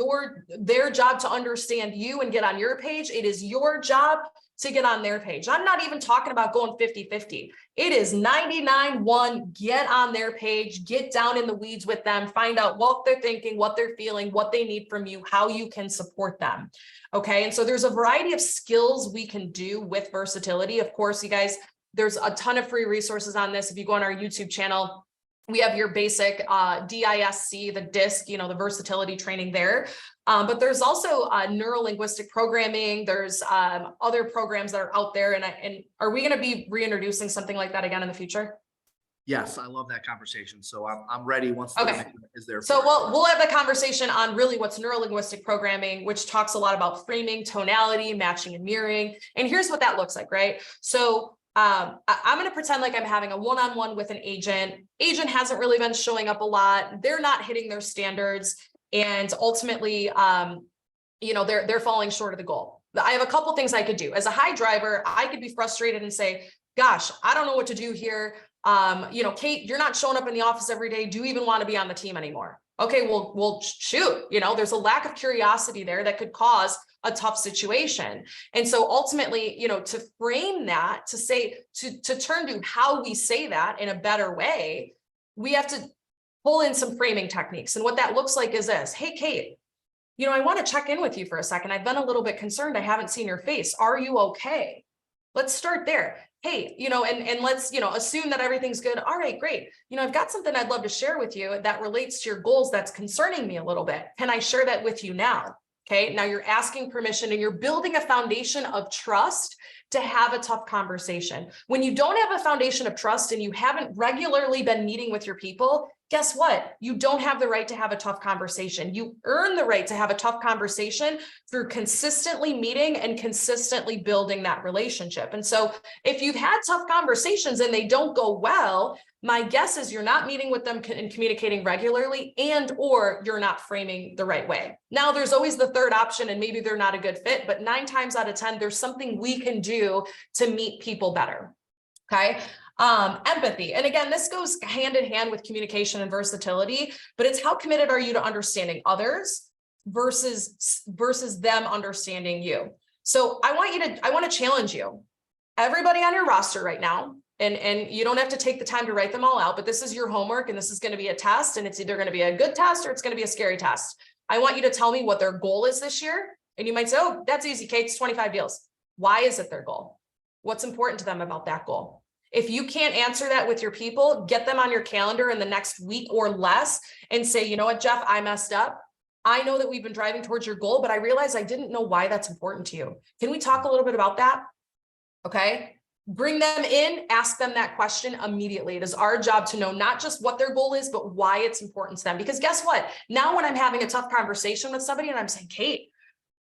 Speaker 2: their job to understand you and get on your page. It is your job to get on their page. I'm not even talking about going 50-50. It is 99-1, get on their page, get down in the weeds with them, find out what they're thinking, what they're feeling, what they need from you, how you can support them. Okay. And so there's a variety of skills we can do with versatility. Of course, you guys, there's a ton of free resources on this. If you go on our YouTube channel, we have your basic DISC, the DISC, the versatility training there. But there's also neuro-linguistic programming. There's other programs that are out there. And are we going to be reintroducing something like that again in the future?
Speaker 1: Yes, I love that conversation. So I'm ready once the
Speaker 2: okay.
Speaker 1: is there.
Speaker 2: So we'll have the conversation on really what's neuro-linguistic programming, which talks a lot about framing, tonality, matching and mirroring. And here's what that looks like, right? So I'm going to pretend like I'm having a one-on-one with an agent. Agent hasn't really been showing up a lot. They're not hitting their standards. And ultimately, they're falling short of the goal. I have a couple things I could do. As a high driver, I could be frustrated and say, gosh, I don't know what to do here. Kate, you're not showing up in the office every day. Do you even want to be on the team anymore? Okay, well, shoot, there's a lack of curiosity there that could cause a tough situation. And so ultimately, to frame that, to say, to turn to how we say that in a better way, we have to pull in some framing techniques. And what that looks like is this: hey, Kate, I want to check in with you for a second. I've been a little bit concerned. I haven't seen your face. Are you okay? Let's start there. Hey, and let's, assume that everything's good. All right, great. I've got something I'd love to share with you that relates to your goals that's concerning me a little bit. Can I share that with you now? Okay, now you're asking permission and you're building a foundation of trust to have a tough conversation. When you don't have a foundation of trust and you haven't regularly been meeting with your people, Guess what? You don't have the right to have a tough conversation. You earn the right to have a tough conversation through consistently meeting and consistently building that relationship. And so if you've had tough conversations and they don't go well, my guess is you're not meeting with them and communicating regularly, and or you're not framing the right way. Now, there's always the third option, and maybe they're not a good fit, but 9 times out of 10, there's something we can do to meet people better. Okay. Empathy. And again, this goes hand in hand with communication and versatility, but it's how committed are you to understanding others versus them understanding you. So I want to challenge you, everybody on your roster right now, and you don't have to take the time to write them all out, but this is your homework, and this is going to be a test, and it's either going to be a good test or it's going to be a scary test. I want you to tell me what their goal is this year. And you might say, oh, that's easy, Kate, it's 25 deals. Why is it their goal? What's important to them about that goal? If you can't answer that with your people, get them on your calendar in the next week or less and say, you know what, Jeff, I messed up. I know that we've been driving towards your goal, but I realized I didn't know why that's important to you. Can we talk a little bit about that? Okay. Bring them in, ask them that question immediately. It is our job to know not just what their goal is, but why it's important to them. Because guess what? Now, when I'm having a tough conversation with somebody and I'm saying, Kate,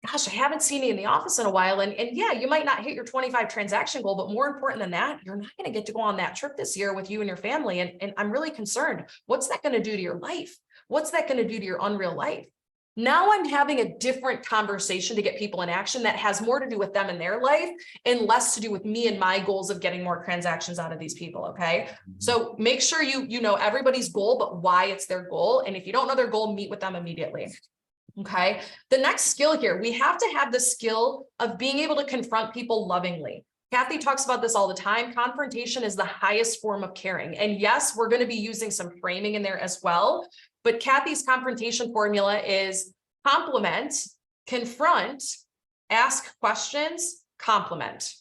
Speaker 2: gosh, I haven't seen you in the office in a while. And yeah, you might not hit your 25 transaction goal, but more important than that, you're not going to get to go on that trip this year with you and your family. And I'm really concerned. What's that going to do to your life? What's that going to do to your unreal life? Now I'm having a different conversation to get people in action that has more to do with them and their life and less to do with me and my goals of getting more transactions out of these people. Okay. So make sure you know everybody's goal, but why it's their goal. And if you don't know their goal, meet with them immediately. Okay. The next skill here, we have to have the skill of being able to confront people lovingly. Kathy talks about this all the time. Confrontation is the highest form of caring. And yes, we're going to be using some framing in there as well. But Kathy's confrontation formula is compliment, confront, ask questions, compliment.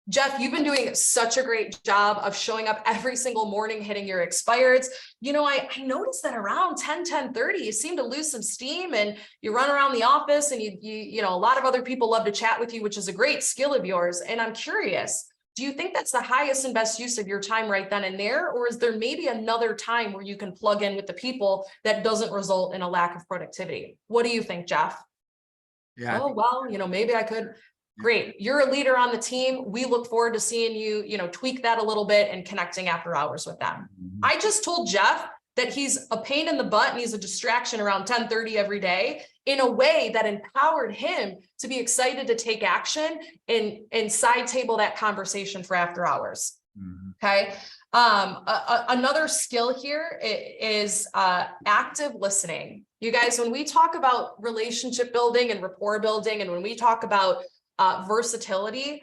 Speaker 2: Jeff, you've been doing such a great job of showing up every single morning, hitting your expireds. You know, I noticed that around 10:30, you seem to lose some steam and you run around the office and you know, a lot of other people love to chat with you, which is a great skill of yours. And I'm curious, do you think that's the highest and best use of your time right then and there? Or is there maybe another time where you can plug in with the people that doesn't result in a lack of productivity? What do you think, Jeff?
Speaker 1: Yeah.
Speaker 2: Oh, well, you know, maybe I could. Great. You're a leader on the team. We look forward to seeing you, you know, tweak that a little bit and connecting after hours with them. I just told Jeff that he's a pain in the butt and he's a distraction around 10:30 every day in a way that empowered him to be excited to take action and side table that conversation for after hours. Okay. Another skill here is active listening. You guys, when we talk about relationship building and rapport building, and when we talk about versatility,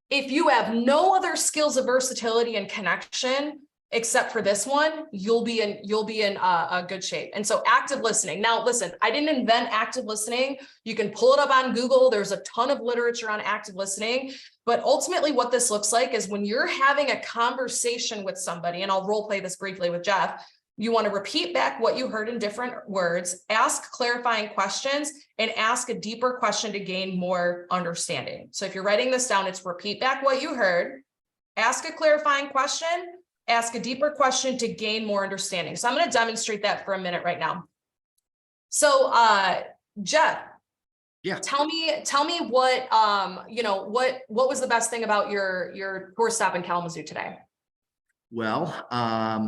Speaker 2: if you have no other skills of versatility and connection except for this one, you'll be in a good shape. And so active listening. Now, listen, I didn't invent active listening. You can pull it up on Google. There's a ton of literature on active listening. But ultimately, what this looks like is when you're having a conversation with somebody, and I'll role play this briefly with Jeff. You want to repeat back what you heard in different words, ask clarifying questions, and ask a deeper question to gain more understanding. So if you're writing this down, it's repeat back what you heard, ask a clarifying question, ask a deeper question to gain more understanding. So I'm going to demonstrate that for a minute right now. So Jeff,
Speaker 1: yeah,
Speaker 2: tell me what what was the best thing about your tour stop in Kalamazoo today?
Speaker 1: Well,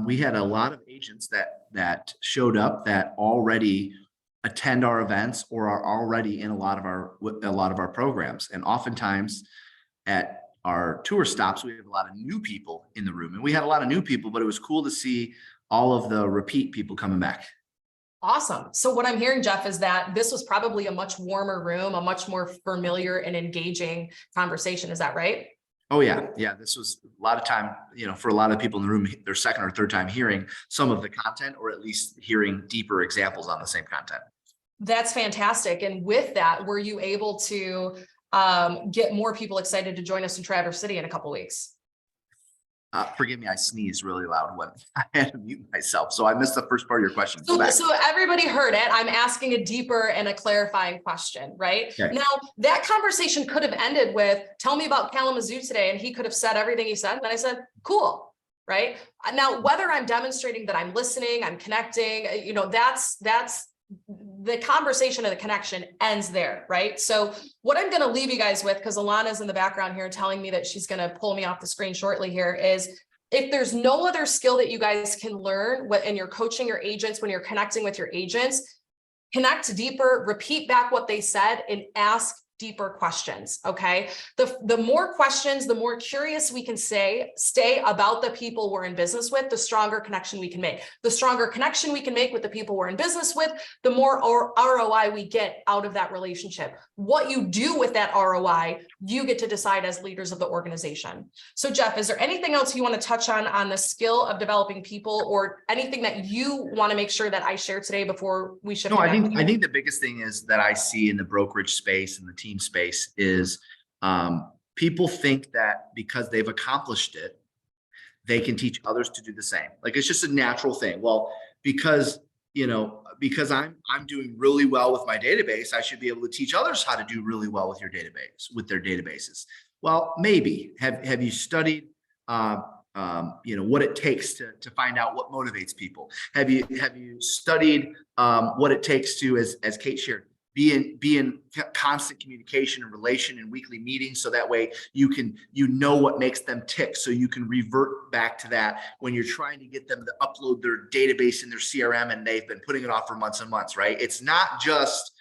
Speaker 1: we had a lot of agents that showed up that already attend our events or are already in a lot of our programs. And oftentimes at our tour stops, we have a lot of new people in the room, and we had a lot of new people, but it was cool to see all of the repeat people coming back.
Speaker 2: Awesome. So what I'm hearing, Jeff, is that this was probably a much warmer room, a much more familiar and engaging conversation. Is that right?
Speaker 1: Oh yeah. Yeah. This was a lot of time, you know, for a lot of people in the room, their second or third time hearing some of the content, or at least hearing deeper examples on the same content.
Speaker 2: That's fantastic. And with that, were you able to get more people excited to join us in Traverse City in a couple of weeks?
Speaker 1: Forgive me, I sneezed really loud when I had to mute myself. So I missed the first part of your question.
Speaker 2: So everybody heard it. I'm asking a deeper and a clarifying question, right?
Speaker 1: Okay.
Speaker 2: Now, that conversation could have ended with, tell me about Kalamazoo today. And he could have said everything he said. And then I said, cool. right? Now, whether I'm demonstrating that I'm listening, I'm connecting, that's the conversation of the connection ends there, right? So what I'm going to leave you guys with, because Alana's in the background here telling me that she's going to pull me off the screen shortly here, is if there's no other skill that you guys can learn when you're coaching your agents, when you're connecting with your agents, connect deeper, repeat back what they said, and ask deeper questions. Okay. The more questions, the more curious we can stay about the people we're in business with, the stronger connection we can make. The stronger connection we can make with the people we're in business with, the more ROI we get out of that relationship. What you do with that ROI, you get to decide as leaders of the organization. So Jeff, is there anything else you want to touch on the skill of developing people, or anything that you want to make sure that I share today before we shift?
Speaker 1: No, I think the biggest thing is that I see in the brokerage space and the team space is people think that because they've accomplished it, they can teach others to do the same. Like, it's just a natural thing. Well, because I'm doing really well with my database, I should be able to teach others how to do really well with their databases. Well, maybe have you studied what it takes to find out what motivates people? Have you studied what it takes to, as Kate shared, be in constant communication and relation in weekly meetings, so that way you know what makes them tick, so you can revert back to that when you're trying to get them to upload their database in their CRM and they've been putting it off for months and months, right? It's not just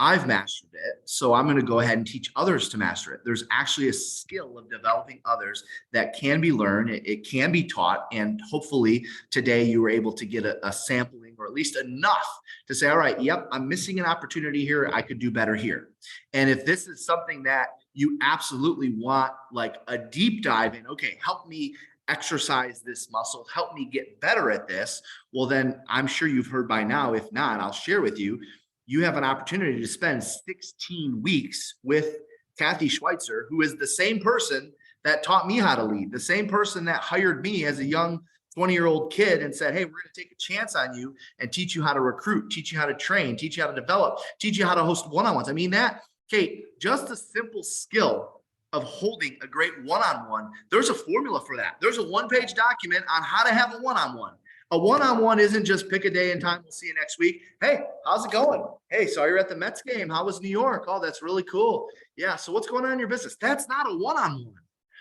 Speaker 1: I've mastered it, so I'm going to go ahead and teach others to master it. There's actually a skill of developing others that can be learned. It can be taught. And hopefully today you were able to get a sampling, or at least enough to say, all right, yep, I'm missing an opportunity here. I could do better here. And if this is something that you absolutely want, like a deep dive in, okay, help me exercise this muscle, help me get better at this. Well, then I'm sure you've heard by now. If not, I'll share with you. You have an opportunity to spend 16 weeks with Kathy Schweitzer, who is the same person that taught me how to lead, the same person that hired me as a young 20-year-old kid and said, hey, we're going to take a chance on you and teach you how to recruit, teach you how to train, teach you how to develop, teach you how to host one-on-ones. I mean, that, Kate, just a simple skill of holding a great one-on-one, there's a formula for that. There's a one-page document on how to have a one-on-one. A one-on-one isn't just pick a day and time, we'll see you next week. Hey, how's it going? Hey, saw you're at the Mets game. How was New York? Oh, that's really cool. Yeah, so what's going on in your business? That's not a one-on-one.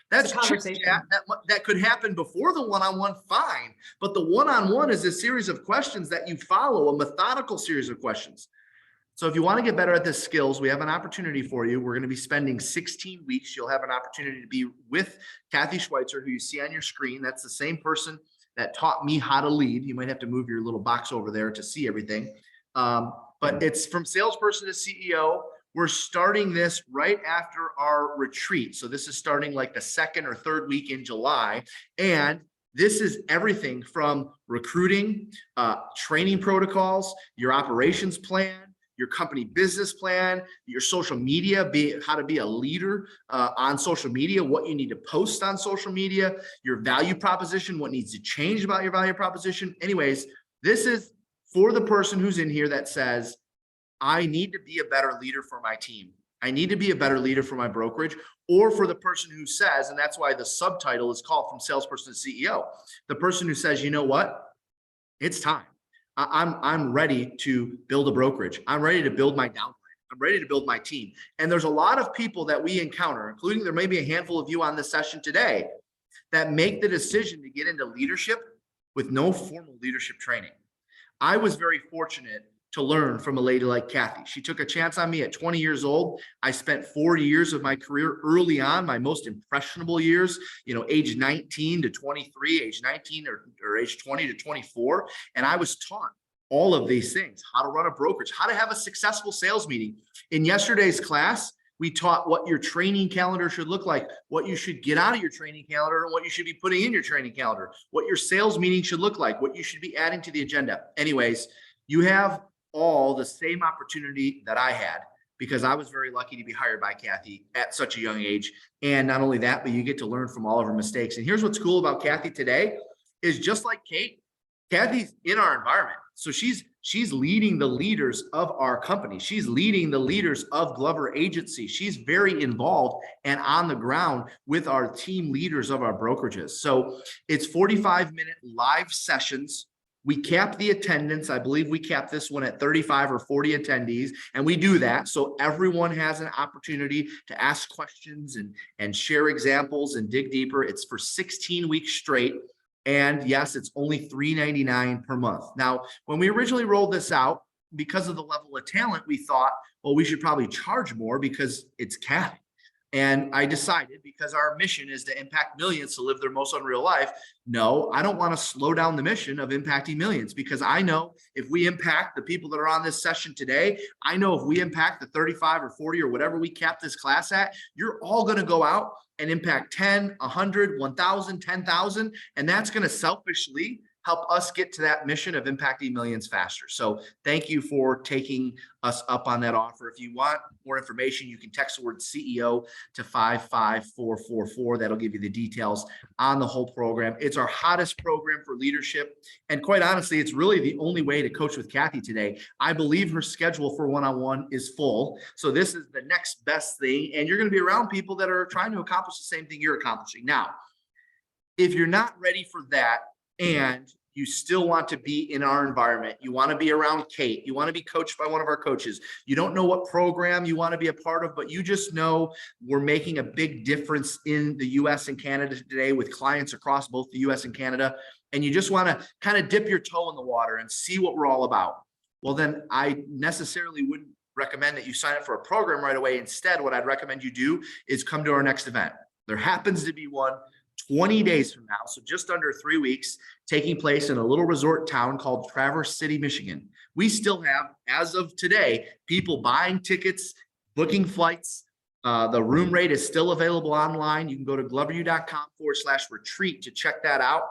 Speaker 1: That's conversation that could happen before the one-on-one, fine. But the one-on-one is a series of questions that you follow, a methodical series of questions. So if you want to get better at this skills, we have an opportunity for you. We're going to be spending 16 weeks. You'll have an opportunity to be with Kathy Schweitzer, who you see on your screen. That's the same person that taught me how to lead. You might have to move your little box over there to see everything. But it's from salesperson to CEO. We're starting this right after our retreat. So this is starting like the second or third week in July. And this is everything from recruiting, training protocols, your operations plan, your company business plan, your social media, how to be a leader on social media, what you need to post on social media, your value proposition, what needs to change about your value proposition. Anyways, this is for the person who's in here that says, I need to be a better leader for my team. I need to be a better leader for my brokerage, or for the person who says, and that's why the subtitle is called From Salesperson to CEO, the person who says, you know what, it's time. I'm ready to build a brokerage. I'm ready to build my downline. I'm ready to build my team. And there's a lot of people that we encounter, including there may be a handful of you on this session today, that make the decision to get into leadership with no formal leadership training. I was very fortunate to learn from a lady like Kathy. She took a chance on me at 20 years old. I spent 4 years of my career early on, my most impressionable years, age 19 to 23, age 19 or age 20 to 24. And I was taught all of these things, how to run a brokerage, how to have a successful sales meeting. In yesterday's class, we taught what your training calendar should look like, what you should get out of your training calendar, and what you should be putting in your training calendar, what your sales meeting should look like, what you should be adding to the agenda. Anyways, you have all the same opportunity that I had, because I was very lucky to be hired by Kathy at such a young age. And not only that, but you get to learn from all of her mistakes. And here's what's cool about Kathy today is, just like Kate, Kathy's in our environment. So she's she's leading the leaders of our company. She's leading the leaders of Glover Agency. She's very involved and on the ground with our team leaders of our brokerages. So it's 45-minute live sessions. We cap the attendance. I believe we cap this one at 35 or 40 attendees, and we do that so everyone has an opportunity to ask questions and share examples and dig deeper. It's for 16 weeks straight. And yes, it's only $3.99 per month. Now, when we originally rolled this out, because of the level of talent, we thought, well, we should probably charge more because it's capped. And I decided, because our mission is to impact millions to live their most unreal life. No, I don't want to slow down the mission of impacting millions, because I know if we impact the people that are on this session today, I know if we impact the 35 or 40 or whatever we cap this class at, you're all going to go out and impact 10, 100, 1,000, 10,000. And that's going to selfishly help us get to that mission of impacting millions faster. So thank you for taking us up on that offer. If you want more information, you can text the word CEO to 55444. That'll give you the details on the whole program. It's our hottest program for leadership. And quite honestly, it's really the only way to coach with Kathy today. I believe her schedule for one-on-one is full. So this is the next best thing. And you're going to be around people that are trying to accomplish the same thing you're accomplishing. Now, if you're not ready for that, and you still want to be in our environment, you want to be around Kate, you want to be coached by one of our coaches, you don't know what program you want to be a part of, but you just know we're making a big difference in the US and Canada today with clients across both the US and Canada, and you just want to kind of dip your toe in the water and see what we're all about, well, then I necessarily wouldn't recommend that you sign up for a program right away. Instead, what I'd recommend you do is come to our next event. There happens to be one 20 days from now, so just under 3 weeks, taking place in a little resort town called Traverse City, Michigan. We still have, as of today, people buying tickets, booking flights. The room rate is still available online. You can go to gloveru.com/retreat to check that out.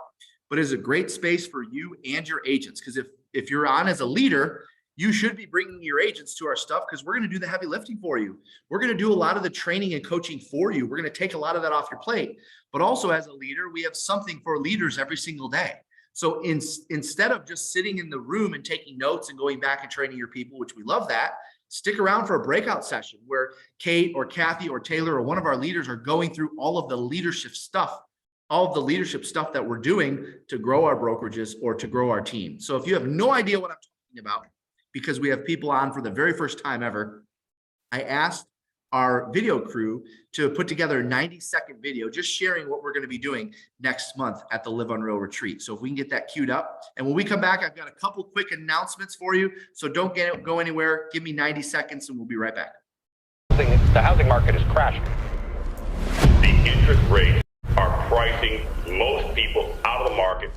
Speaker 1: But it's a great space for you and your agents, because if you're on as a leader, you should be bringing your agents to our stuff, because we're going to do the heavy lifting for you. We're going to do a lot of the training and coaching for you. We're going to take a lot of that off your plate. But also, as a leader, we have something for leaders every single day. So instead of just sitting in the room and taking notes and going back and training your people, which we love that, stick around for a breakout session where Kate or Kathy or Taylor or one of our leaders are going through all of the leadership stuff that we're doing to grow our brokerages or to grow our team. So if you have no idea what I'm talking about, because we have people on for the very first time ever, I asked our video crew to put together a 90-second video just sharing what we're going to be doing next month at the Live Unreal Retreat. So if we can get that queued up, and when we come back, I've got a couple quick announcements for you. So don't go anywhere. Give me 90 seconds and we'll be right back.
Speaker 3: The housing market is crashing. The interest rates are pricing most people out of the market.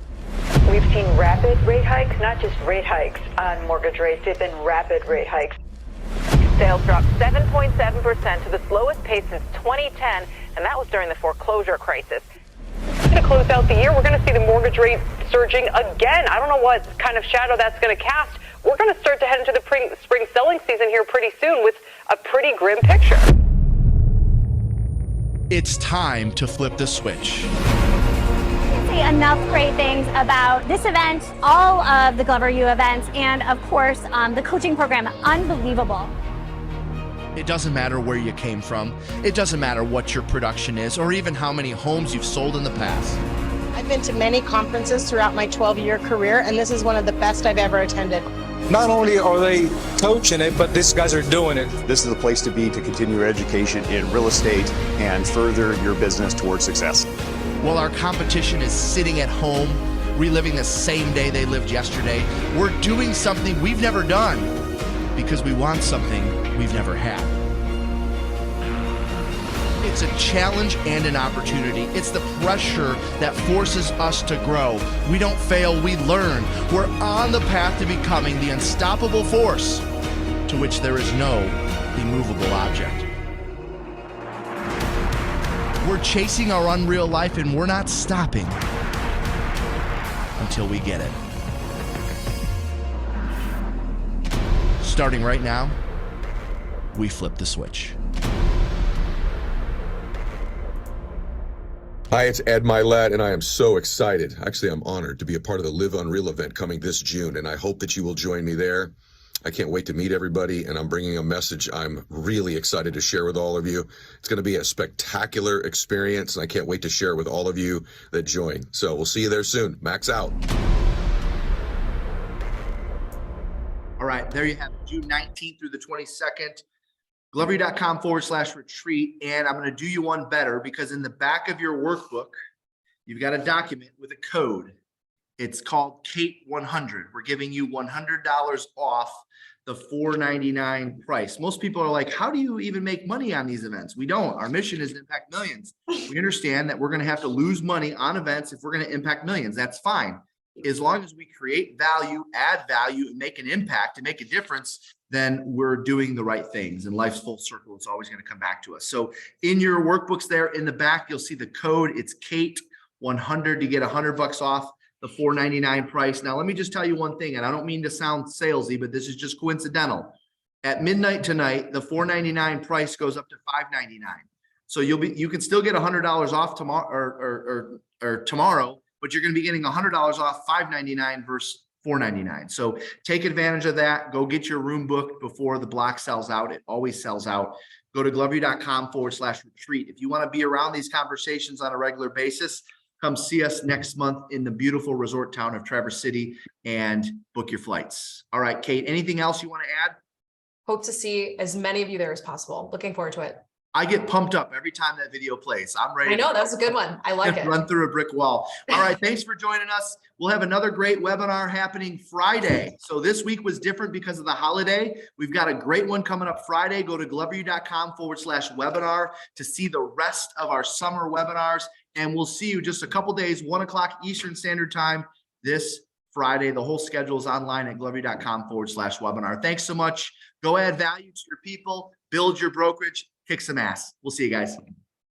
Speaker 4: We've seen rapid rate hikes, not just rate hikes on mortgage rates, they've been rapid rate hikes. Sales dropped 7.7% to the slowest pace since 2010, and that was during the foreclosure crisis. To close out the year, we're going to see the mortgage rate surging again. I don't know what kind of shadow that's going to cast. We're going to start to head into the spring selling season here pretty soon with a pretty grim picture.
Speaker 5: It's time to flip the switch.
Speaker 6: Enough great things about this event, all of the Glover U events, and of course, the coaching program. Unbelievable.
Speaker 5: It doesn't matter where you came from. It doesn't matter what your production is or even how many homes you've sold in the past.
Speaker 7: I've been to many conferences throughout my 12-year career, and this is one of the best I've ever attended.
Speaker 8: Not only are they coaching it, but these guys are doing it.
Speaker 9: This is the place to be to continue your education in real estate and further your business towards success.
Speaker 5: While our competition is sitting at home, reliving the same day they lived yesterday, we're doing something we've never done because we want something we've never had. It's a challenge and an opportunity. It's the pressure that forces us to grow. We don't fail, we learn. We're on the path to becoming the unstoppable force to which there is no immovable object. We're chasing our unreal life, and we're not stopping until we get it. Starting right now, we flip the switch.
Speaker 10: Hi, it's Ed Milet, and I am so excited. Actually, I'm honored to be a part of the Live Unreal event coming this June, and I hope that you will join me there. I can't wait to meet everybody, and I'm bringing a message I'm really excited to share with all of you. It's going to be a spectacular experience, and I can't wait to share it with all of you that join. So we'll see you there soon. Max out.
Speaker 1: All right, there you have it, June 19th through the 22nd. Glovery.com/retreat. And I'm going to do you one better, because in the back of your workbook, you've got a document with a code. It's called Kate 100. We're giving you $100 off the $4.99 price. Most people are like, how do you even make money on these events? We don't. Our mission is to impact millions. We understand that we're going to have to lose money on events if we're going to impact millions. That's fine. As long as we create value, add value, and make an impact and make a difference, then we're doing the right things, and life's full circle. It's always going to come back to us. So in your workbooks there in the back, you'll see the code. It's Kate 100 to get $100 off the $4.99 price. Now, let me just tell you one thing, and I don't mean to sound salesy, but this is just coincidental. At midnight tonight, the $4.99 price goes up to $5.99. So you can still get $100 off tomorrow or tomorrow, but you're going to be getting $100 off $5.99 versus $4.99. So take advantage of that. Go get your room booked before the block sells out. It always sells out. Go to glovery.com/retreat. If you want to be around these conversations on a regular basis, come see us next month in the beautiful resort town of Traverse City and book your flights. All right, Kate, anything else you want to add?
Speaker 2: Hope to see as many of you there as possible. Looking forward to it.
Speaker 1: I get pumped up every time that video plays. I'm ready.
Speaker 2: I know, that's a good one. I like it.
Speaker 1: Run through a brick wall. All right, thanks for joining us. We'll have another great webinar happening Friday. So this week was different because of the holiday. We've got a great one coming up Friday. Go to gloveru.com/webinar to see the rest of our summer webinars. And we'll see you just a couple days, 1 o'clock Eastern Standard Time this Friday. The whole schedule is online at gloveru.com/webinar. Thanks so much. Go add value to your people, build your brokerage, kick some ass. We'll see you guys.